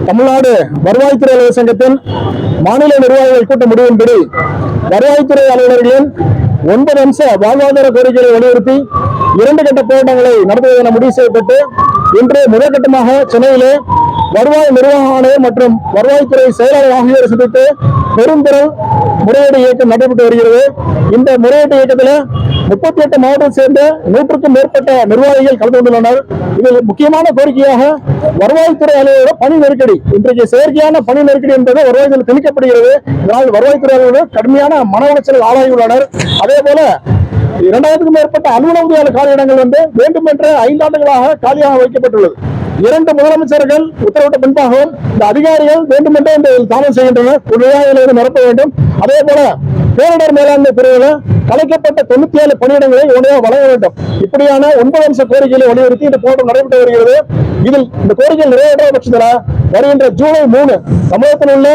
தமிழ்நாடு வருவாய்த்துறை அலுவலர் சங்கத்தின் மாநில நிர்வாகிகள் கூட்ட முடிவின்படி வருவாய்த்துறை அலுவலர்களின் 9 அம்ச வாழ்வாதார கோரிக்கைகளை வலியுறுத்தி 2 கட்ட போராட்டங்களை நடத்துவதென முடிவு செய்யப்பட்டு இன்று முதற்கட்டமாக சென்னையிலே வருவாய் நிர்வாக ஆணையம் மற்றும் வருவாய்த்துறை செயலாளர் ஆகியோரை சந்தித்து பெருந்திரள் முறையீடு இயக்கம் நடைபெற்று வருகிறது. இந்த முறையீட்டு இயக்கத்தில் 38 மாவட்டத்தை சேர்ந்த 100க்கும் மேற்பட்ட நிர்வாகிகள் கலந்து கொண்டுள்ளனர். இதில் முக்கியமான கோரிக்கையாக வருவாய்த்துறை அலுவலர் பணி நெருக்கடி, இன்றைக்கு செயற்கையான பணி நெருக்கடி என்பது வருவாய்த்துறை திணிக்கப்படுகிறது. இதனால் வருவாய்த்துறை அலுவலர் கடுமையான மன உளைச்சல் ஆளாகியுள்ளனர். அதே போல 2000க்கும் மேற்பட்ட அலுவலக உதவியாளர் காலியிடங்கள் வேண்டுமென்ற 5 ஆண்டுகளாக காலியாக வைக்கப்பட்டுள்ளது. 2 முதலமைச்சர்கள் உத்தரவிட்ட பின்பாகவும் இந்த அதிகாரிகள் வேண்டுமென்றே இந்த தாமதம் செய்கின்றனர். உடனடியாக நிரப்ப வேண்டும். அதே போல பேரிடர் மேலாண்மை பிரிவில் கலைக்கப்பட்ட 97 பணியிடங்களை உடனடியாக வழங்க வேண்டும். இப்படியான 9 அம்ச கோரிக்கைகளை வலியுறுத்தி இந்த போராட்டம் நடைபெற்று வருகிறது. இதில் இந்த கோரிக்கை நிறைவேற்ற பட்சத்தில் வருகின்ற ஜூலை 3 தமிழகத்தில் உள்ள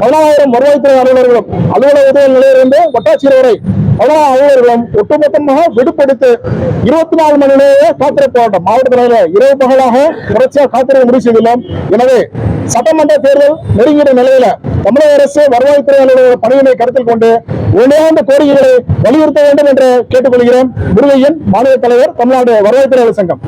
14,000 வருவாய்த்துறை அலுவலர்களும் அலுவலக உதவி நிலையிலிருந்து வட்டாட்சியர் வரை 14 அலுவலர்களும் ஒட்டுமொத்தமாக விடுபடுத்து 24 மணி நேர காத்திருப்பு போராட்டம் மாவட்டத்தில் இரவு பகலாக தொடர்ச்சியாக காத்திருக்க முடிவு செய்துள்ளோம். எனவே சட்டமன்ற தேர்தல் நெருங்கிய நிலையில தமிழக அரசு வருவாய்த்துறை அலுவலர் பணியினை கருத்தில் கொண்டு உடனடியாக கோரிக்கைகளை வலியுறுத்த வேண்டும் என்று கேட்டுக்கொள்கிறேன். முருகையன், மாநில தலைவர், தமிழ்நாடு வருவாய்த்துறை சங்கம்.